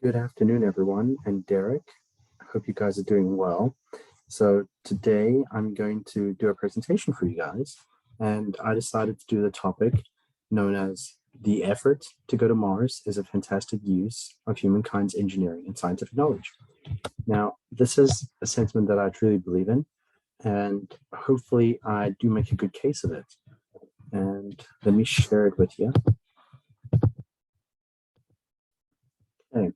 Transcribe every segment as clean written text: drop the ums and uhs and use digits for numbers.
Good afternoon, everyone, and Derek. I hope you guys are doing well. So today I'm going to do a presentation for you guys, and I decided to do the topic known as the effort to go to Mars is a fantastic use of humankind's engineering and scientific knowledge. Now, this is a sentiment that I truly believe in, and hopefully I do make a good case of it. And let me share it with you. Okay.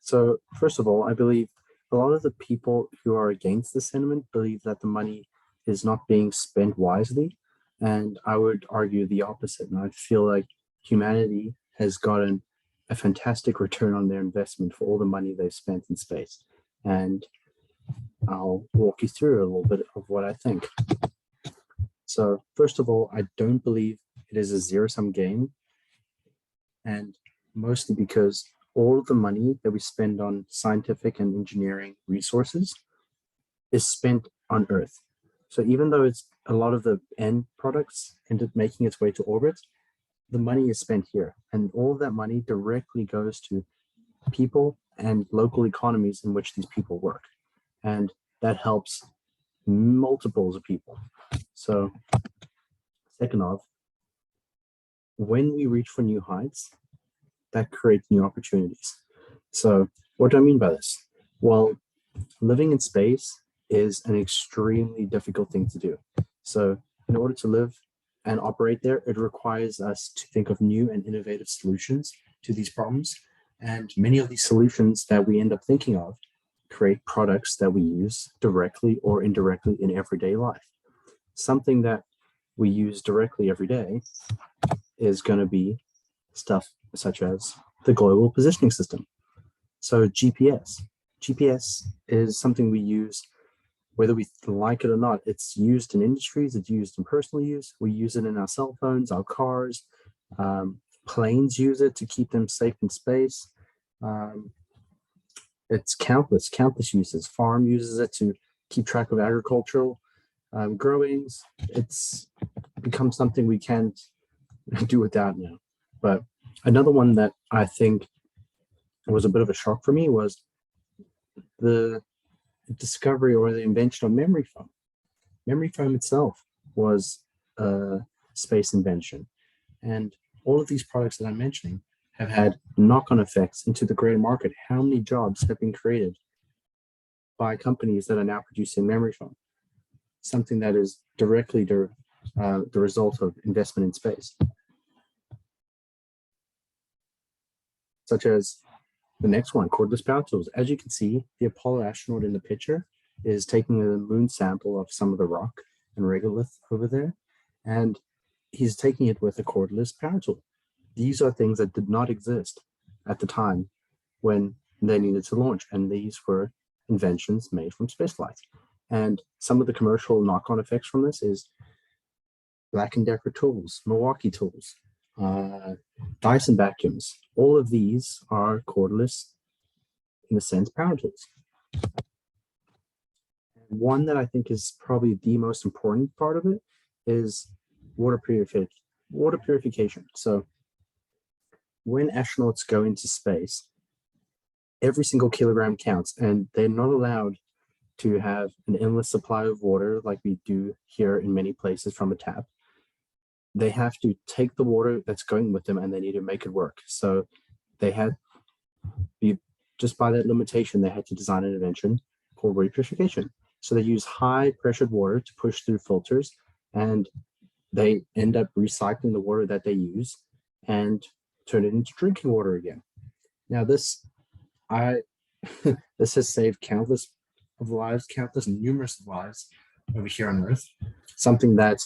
So first of all, I believe a lot of the people who are against the sentiment believe that the money is not being spent wisely. And I would argue the opposite. And I feel like humanity has gotten a fantastic return on their investment for all the money they've spent in space. And I'll walk you through a little bit of what I think. So first of all, I don't believe it is a zero-sum game. And mostly because all of the money that we spend on scientific and engineering resources is spent on Earth. So even though it's a lot of the end products end up making its way to orbit, the money is spent here. And all of that money directly goes to people and local economies in which these people work. And that helps multiples of people. So second off, when we reach for new heights, that creates new opportunities. So what do I mean by this? Well, living in space is an extremely difficult thing to do. So in order to live and operate there, it requires us to think of new and innovative solutions to these problems. And many of these solutions that we end up thinking of create products that we use directly or indirectly in everyday life. Something that we use directly every day is going to be stuff such as the global positioning system. So GPS. GPS is something we use whether we like it or not. It's used in industries, it's used in personal use. We use it in our cell phones, our cars. Planes use it to keep them safe in space. It's countless uses. Farm uses it to keep track of agricultural growings. It's become something we can't do without now. But another one that I think was a bit of a shock for me was the discovery or the invention of memory foam. Memory foam itself was a space invention. And all of these products that I'm mentioning have had knock-on effects into the greater market. How many jobs have been created by companies that are now producing memory foam? Something that is directly the result of investment in space. Such as the next one, cordless power tools. As you can see, the Apollo astronaut in the picture is taking a moon sample of some of the rock and regolith over there, and he's taking it with a cordless power tool. These are things that did not exist at the time when they needed to launch, and these were inventions made from spaceflight. And some of the commercial knock-on effects from this is Black & Decker tools, Milwaukee tools, Dyson vacuums. All of these are cordless, in a sense, power tools. One that I think is probably the most important part of it is water purification. So when astronauts go into space, every single kilogram counts, and they're not allowed to have an endless supply of water like we do here in many places from a tap. They have to take the water that's going with them and they need to make it work. So they had, just by that limitation, they had to design an invention called water purification. So they use high pressured water to push through filters, and they end up recycling the water that they use and turn it into drinking water again. Now this has saved countless numerous lives over here on Earth. Something that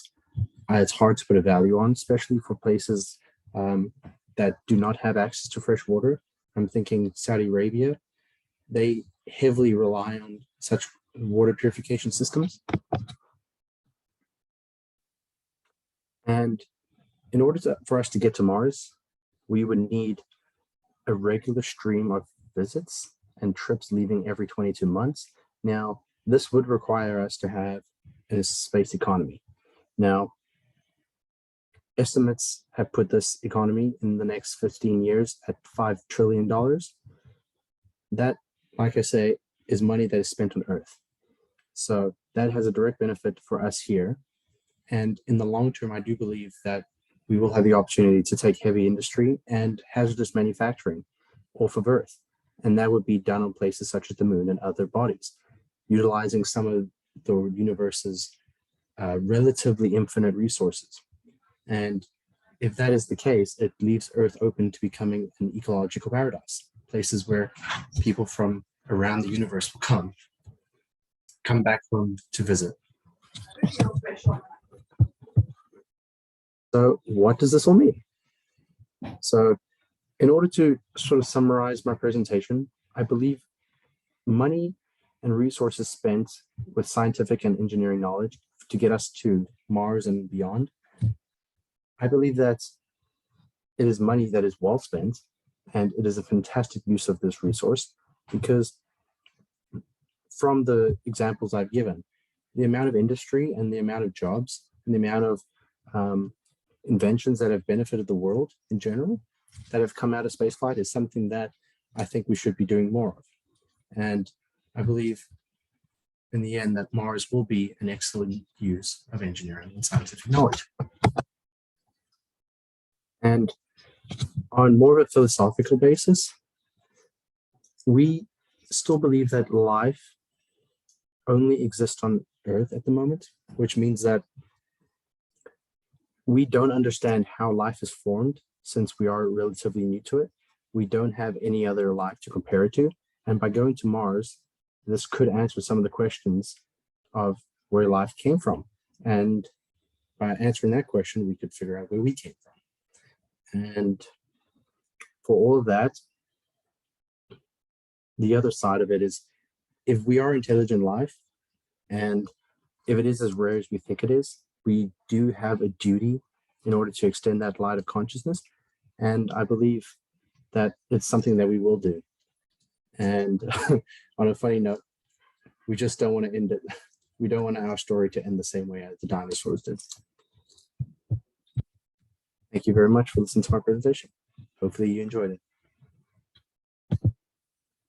it's hard to put a value on, especially for places that do not have access to fresh water. I'm thinking Saudi Arabia. They heavily rely on such water purification systems. And in order for us to get to Mars, we would need a regular stream of visits and trips leaving every 22 months. Now, this would require us to have a space economy. Now, estimates have put this economy in the next 15 years at $5 trillion. that, like I say, is money that is spent on Earth. So that has a direct benefit for us here. And in the long term, I do believe that we will have the opportunity to take heavy industry and hazardous manufacturing off of Earth. And that would be done on places such as the moon and other bodies, utilizing some of the universe's relatively infinite resources. And if that is the case, it leaves Earth open to becoming an ecological paradise, places where people from around the universe will come back home to visit. So what does this all mean? So in order to sort of summarize my presentation, I believe money and resources spent with scientific and engineering knowledge to get us to Mars and beyond, I believe that it is money that is well spent, and it is a fantastic use of this resource because from the examples I've given, the amount of industry and the amount of jobs and the amount of inventions that have benefited the world in general that have come out of spaceflight is something that I think we should be doing more of. And I believe in the end that Mars will be an excellent use of engineering and scientific knowledge. And on more of a philosophical basis, we still believe that life only exists on Earth at the moment, which means that we don't understand how life is formed since we are relatively new to it. We don't have any other life to compare it to. And by going to Mars, this could answer some of the questions of where life came from. And by answering that question, we could figure out where we came from. And for all of that, the other side of it is if we are intelligent life, and if it is as rare as we think it is, we do have a duty in order to extend that light of consciousness. And I believe that it's something that we will do. And on a funny note, we just don't want to end it. We don't want our story to end the same way as the dinosaurs did. Thank you very much for listening to my presentation. Hopefully you enjoyed it.